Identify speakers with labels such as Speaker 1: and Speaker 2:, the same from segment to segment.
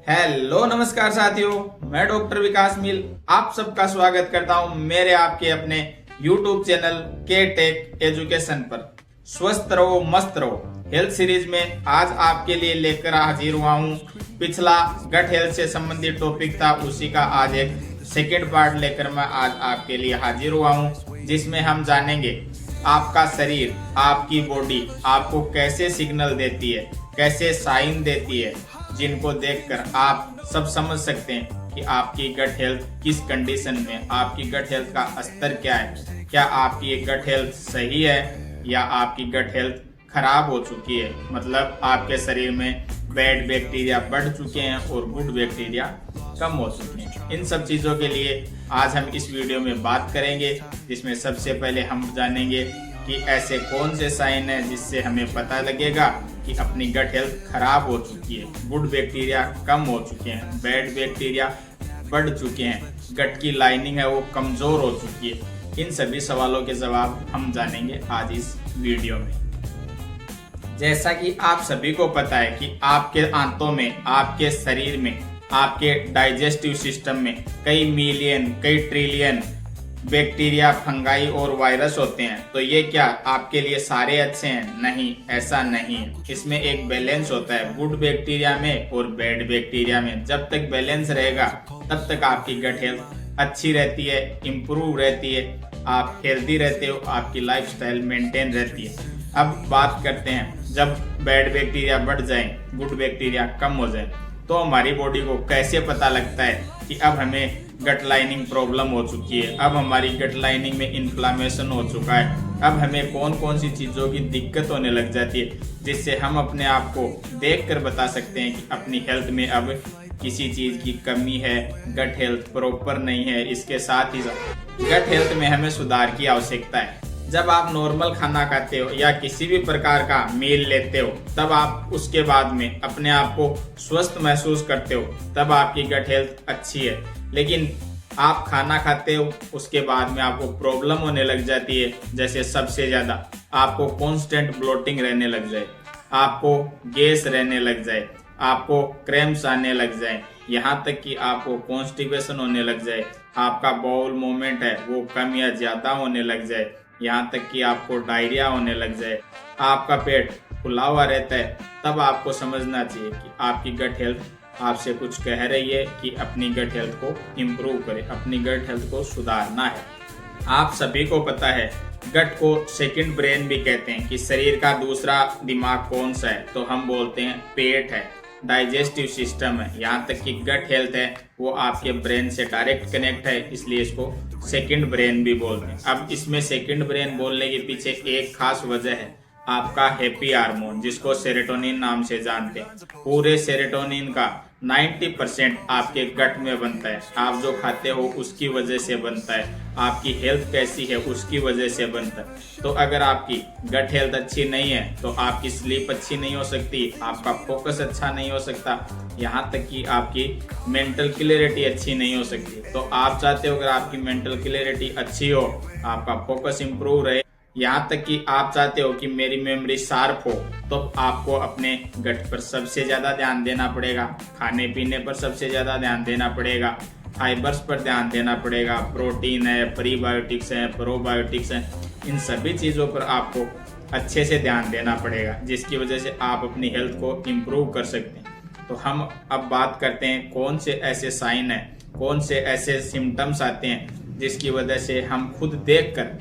Speaker 1: Hello नमस्कार साथियों, मैं डॉक्टर विकास मिल आप सबका स्वागत करता हूं मेरे आपके अपने YouTube चैनल के टेक एजुकेशन पर। स्वस्थ रहो मस्त रहो हेल्थ सीरीज में आज आपके लिए लेकर हाजिर हुआ हूं। पिछला गट हेल्थ से संबंधित टॉपिक था, उसी का आज एक सेकेंड पार्ट लेकर मैं आज आपके लिए हाजिर हुआ हूं, जिसमें हम जानेंगे आपका शरीर, आपकी बॉडी आपको कैसे सिग्नल देती है, कैसे साइन देती है, जिनको देखकर आप सब समझ सकते हैं कि आपकी गट हेल्थ किस कंडीशन में, आपकी गट हेल्थ का स्तर क्या है, क्या आपकी गट हेल्थ सही है या आपकी गट हेल्थ खराब हो चुकी है, मतलब आपके शरीर में बैड बैक्टीरिया बढ़ चुके हैं और गुड बैक्टीरिया कम हो चुके हैं। इन सब चीज़ों के लिए आज हम इस वीडियो में बात करेंगे, जिसमें सबसे पहले हम जानेंगे कि ऐसे कौन से साइन हैं जिससे हमें पता लगेगा कि अपनी गट हेल्थ खराब हो चुकी है, गुड बैक्टीरिया कम हो चुके हैं, बैड बैक्टीरिया बढ़ चुके हैं, गट की लाइनिंग है वो कमजोर हो चुकी है। इन सभी सवालों के जवाब हम जानेंगे आज इस वीडियो में। जैसा कि आप सभी को पता है कि आपके आंतों में, आपके शरीर में, आपके डाइजेस्टिव सिस्टम में कई मिलियन, कई ट्रिलियन बैक्टीरिया, फंगाई और वायरस होते हैं। तो ये क्या आपके लिए सारे अच्छे हैं? नहीं, ऐसा नहीं है। इसमें एक बैलेंस होता है गुड बैक्टीरिया में और बैड बैक्टीरिया में। जब तक बैलेंस रहेगा तब तक आपकी गट हेल्थ अच्छी रहती है, इम्प्रूव रहती है, आप हेल्दी रहते हो, आपकी लाइफस्टाइल मेंटेन रहती है। अब बात करते हैं, जब बैड बैक्टीरिया बढ़ जाए, गुड बैक्टीरिया कम हो जाए, तो हमारी बॉडी को कैसे पता लगता है कि अब हमें गट लाइनिंग प्रॉब्लम हो चुकी है, अब हमारी गट लाइनिंग में इन्फ्लामेशन हो चुका है, अब हमें कौन कौन सी चीज़ों की दिक्कत होने लग जाती है, जिससे हम अपने आप को देखकर बता सकते हैं कि अपनी हेल्थ में अब किसी चीज़ की कमी है, गट हेल्थ प्रॉपर नहीं है। इसके साथ ही गट हेल्थ में हमें सुधार की आवश्यकता है। जब आप नॉर्मल खाना खाते हो या किसी भी प्रकार का मील लेते हो, तब आप उसके बाद में अपने आप को स्वस्थ महसूस करते हो, तब आपकी गट हेल्थ अच्छी है। लेकिन आप खाना खाते हो, उसके बाद में आपको प्रॉब्लम होने लग जाती है, जैसे सबसे ज़्यादा आपको कॉन्स्टेंट ब्लोटिंग रहने लग जाए, आपको गैस रहने लग जाए, आपको क्रैम्प्स आने लग जाए, यहाँ तक कि आपको कॉन्स्टिपेशन होने लग जाए, आपका बाउल मूवमेंट है वो कम या ज़्यादा होने लग जाए, यहाँ तक कि आपको डायरिया होने लग जाए, आपका पेट फुला हुआ रहता है, तब आपको समझना चाहिए कि आपकी गट हेल्थ आपसे कुछ कह रही है कि अपनी गट हेल्थ को इम्प्रूव करें, अपनी गट हेल्थ को सुधारना है। आप सभी को पता है गट को सेकंड ब्रेन भी कहते हैं, कि शरीर का दूसरा दिमाग कौन सा है, तो हम बोलते हैं पेट है, डाइजेस्टिव सिस्टम है। यहाँ तक कि गट हेल्थ है वो आपके ब्रेन से डायरेक्ट कनेक्ट है, इसलिए इसको सेकंड ब्रेन भी बोलते हैं। अब इसमें सेकंड ब्रेन बोलने के पीछे एक खास वजह है, आपका हैप्पी हार्मोन, जिसको सेरोटोनिन नाम से जानते हैं। पूरे सेरोटोनिन का 90% आपके गट में बनता है। आप जो खाते हो उसकी वजह से बनता है, आपकी हेल्थ कैसी है उसकी वजह से बनता है। तो अगर आपकी गट हेल्थ अच्छी नहीं है तो आपकी स्लीप अच्छी नहीं हो सकती, आपका फोकस अच्छा नहीं हो सकता, यहाँ तक कि आपकी मेंटल क्लियरिटी अच्छी नहीं हो सकती। तो आप चाहते हो अगर आपकी मेंटल क्लियरिटी अच्छी हो, आपका फोकस इंप्रूव रहे, यहाँ तक कि आप चाहते हो कि मेरी मेमोरी शार्प हो, तो आपको अपने गट पर सबसे ज़्यादा ध्यान देना पड़ेगा, खाने पीने पर सबसे ज़्यादा ध्यान देना पड़ेगा, फाइबर्स पर ध्यान देना पड़ेगा, प्रोटीन है, प्रीबायोटिक्स हैं, प्रोबायोटिक्स हैं, इन सभी चीज़ों पर आपको अच्छे से ध्यान देना पड़ेगा, जिसकी वजह से आप अपनी हेल्थ को इम्प्रूव कर सकते हैं। तो हम अब बात करते हैं कौन से ऐसे साइन हैं, कौन से ऐसे सिम्टम्स आते हैं जिसकी वजह से हम खुद देखकर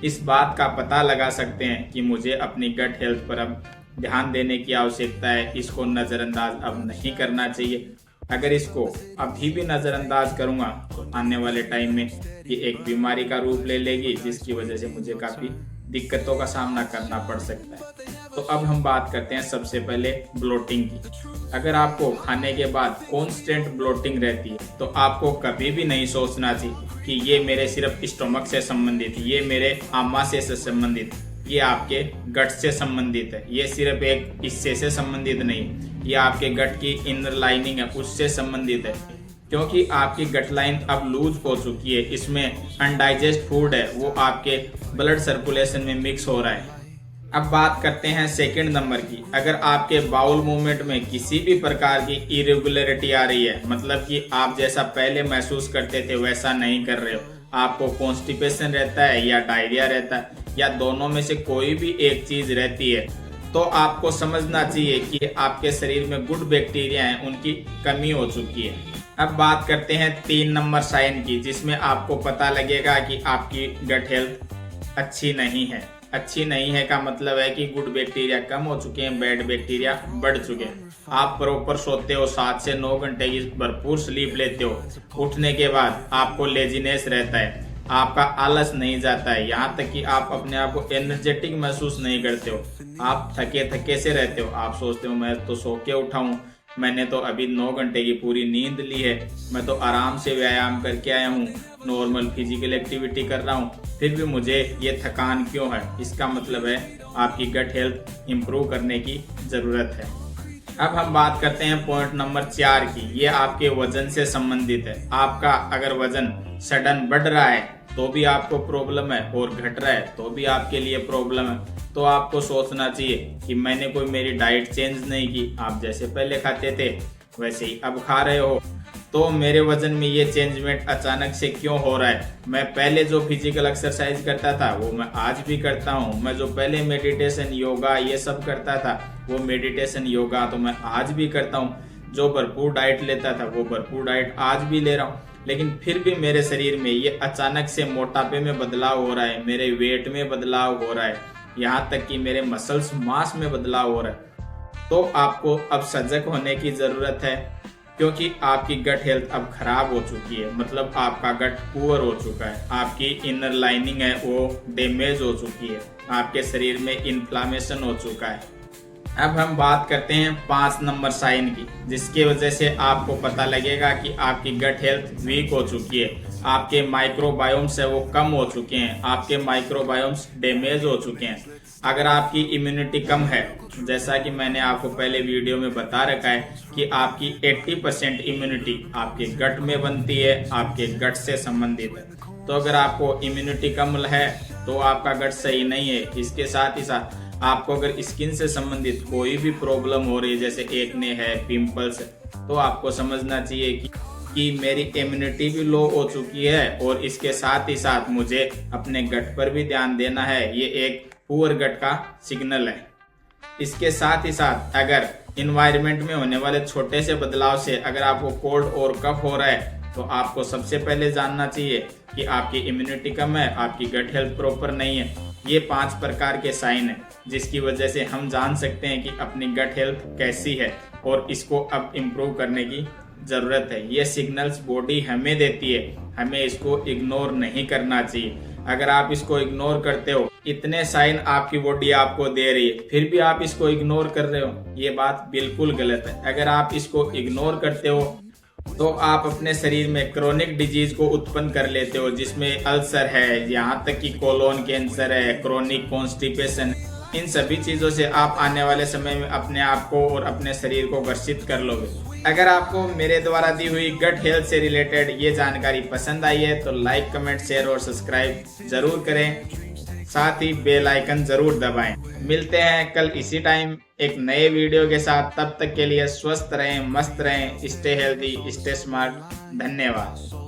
Speaker 1: इस बात का पता लगा सकते हैं कि मुझे अपनी गट हेल्थ पर अब ध्यान देने की आवश्यकता है, इसको नज़रअंदाज अब नहीं करना चाहिए। अगर इसको अभी भी नज़रअंदाज करूँगा तो आने वाले टाइम में ये एक बीमारी का रूप ले लेगी, जिसकी वजह से मुझे काफ़ी दिक्कतों का सामना करना पड़ सकता है। तो अब हम बात करते हैं सबसे पहले ब्लोटिंग की। अगर आपको खाने के बाद कॉन्स्टेंट ब्लोटिंग रहती है तो आपको कभी भी नहीं सोचना चाहिए कि ये मेरे सिर्फ स्टोमक से संबंधित, ये मेरे आमाशय से संबंधित, ये आपके गट से संबंधित है, ये सिर्फ एक हिस्से से संबंधित नहीं, ये आपके गट की इनर लाइनिंग है उससे संबंधित है। क्योंकि आपकी गट लाइन अब लूज हो चुकी है, इसमें अनडाइजेस्ट फूड है वो आपके ब्लड सर्कुलेशन में मिक्स हो रहा है, अब बात करते हैं सेकंड नंबर की। अगर आपके बाउल मूवमेंट में किसी भी प्रकार की इरेगुलरिटी आ रही है, मतलब कि आप जैसा पहले महसूस करते थे वैसा नहीं कर रहे हो, आपको कॉन्स्टिपेशन रहता है या डायरिया रहता है या दोनों में से कोई भी एक चीज रहती है, तो आपको समझना चाहिए कि आपके शरीर में गुड बैक्टीरिया हैं, उनकी कमी हो चुकी है। अब बात करते हैं 3 नंबर साइन की, जिसमें आपको पता लगेगा कि आपकी गट हेल्थ अच्छी नहीं है। अच्छी नहीं है का मतलब है कि गुड बैक्टीरिया कम हो चुके हैं, बैड बैक्टीरिया बढ़ चुके हैं। आप प्रॉपर सोते हो, 7 से 9 घंटे की भरपूर स्लीप लेते हो, उठने के बाद आपको लेजीनेस रहता है, आपका आलस नहीं जाता है, यहाँ तक कि आप अपने आप को एनर्जेटिक महसूस नहीं करते हो, आप थके थके से रहते हो। आप सोचते हो मैं तो सो के उठा हूँ, मैंने तो अभी 9 घंटे की पूरी नींद ली है, मैं तो आराम से व्यायाम करके आया हूँ, नॉर्मल फिजिकल एक्टिविटी कर रहा हूँ, फिर भी मुझे ये थकान क्यों है? इसका मतलब है आपकी गट हेल्थ इंप्रूव करने की ज़रूरत है। अब हम बात करते हैं पॉइंट नंबर 4 की। ये आपके वजन से संबंधित है। आपका अगर वजन सडन बढ़ रहा है तो भी आपको प्रॉब्लम है और घट रहा है तो भी आपके लिए प्रॉब्लम है, तो आपको सोचना चाहिए कि मैंने कोई मेरी डाइट चेंज नहीं की, आप जैसे पहले खाते थे वैसे ही अब खा रहे हो, तो मेरे वजन में ये चेंजमेंट अचानक से क्यों हो रहा है? मैं पहले जो फिजिकल एक्सरसाइज करता था वो मैं आज भी करता हूँ, मैं जो पहले मेडिटेशन योगा ये सब करता था वो मेडिटेशन योगा तो मैं आज भी करता हूँ, जो भरपूर डाइट लेता था वो भरपूर डाइट आज भी ले रहा हूँ, लेकिन फिर भी मेरे शरीर में ये अचानक से मोटापे में बदलाव हो रहा है, मेरे वेट में बदलाव हो रहा है, यहाँ तक कि मेरे मसल्स मास में बदलाव हो रहा है। तो आपको अब सजग होने की जरूरत है, क्योंकि आपकी गट हेल्थ अब खराब हो चुकी है, मतलब आपका गट पुअर हो चुका है, आपकी इनर लाइनिंग है वो डैमेज हो चुकी है, आपके शरीर में इन्फ्लामेशन हो चुका है। अब हम बात करते हैं 5 नंबर साइन की, जिसकी वजह से आपको पता लगेगा कि आपकी गट हेल्थ वीक हो चुकी है, आपके माइक्रोबायोम्स है वो कम हो चुके हैं, आपके माइक्रोबायोम्स डैमेज हो चुके हैं। अगर आपकी इम्यूनिटी कम है, जैसा कि मैंने आपको पहले वीडियो में बता रखा है कि आपकी 80% इम्यूनिटी आपके गट में बनती है, आपके गट से संबंधित है, तो अगर आपको इम्यूनिटी कम है तो आपका गट सही नहीं है। इसके साथ ही साथ आपको अगर स्किन से संबंधित कोई भी प्रॉब्लम हो रही है, जैसे एक्ने है, पिंपल्स है, तो आपको समझना चाहिए कि मेरी इम्यूनिटी भी लो हो चुकी है और इसके साथ ही साथ मुझे अपने गट पर भी ध्यान देना है, ये एक पुअर गट का सिग्नल है। इसके साथ ही साथ अगर इन्वायरमेंट में होने वाले छोटे से बदलाव से अगर आपको कोल्ड और कफ हो रहा है, तो आपको सबसे पहले जानना चाहिए कि आपकी इम्यूनिटी कम है, आपकी गट हेल्थ प्रॉपर नहीं है। ये 5 प्रकार के साइन है जिसकी वजह से हम जान सकते हैं कि अपनी गट हेल्थ कैसी है और इसको अब इम्प्रूव करने की जरूरत है। ये सिग्नल्स बॉडी हमें देती है, हमें इसको इग्नोर नहीं करना चाहिए। अगर आप इसको इग्नोर करते हो, इतने साइन आपकी बॉडी आपको दे रही है, फिर भी आप इसको इग्नोर कर रहे हो, ये बात बिल्कुल गलत है। अगर आप इसको इग्नोर करते हो तो आप अपने शरीर में क्रोनिक डिजीज को उत्पन्न कर लेते हो, जिसमें अल्सर है, यहाँ तक कि कोलोन कैंसर है, क्रोनिक कॉन्स्टिपेशन, इन सभी चीजों से आप आने वाले समय में अपने आप को और अपने शरीर को ग्रसित कर लोगे। अगर आपको मेरे द्वारा दी हुई गट हेल्थ से रिलेटेड ये जानकारी पसंद आई है तो लाइक, कमेंट, शेयर और सब्सक्राइब जरूर करें, साथ ही बेल आइकन जरूर दबाएं। मिलते हैं कल इसी टाइम एक नए वीडियो के साथ, तब तक के लिए स्वस्थ रहें, मस्त रहें, स्टे हेल्दी, स्टे स्मार्ट। धन्यवाद।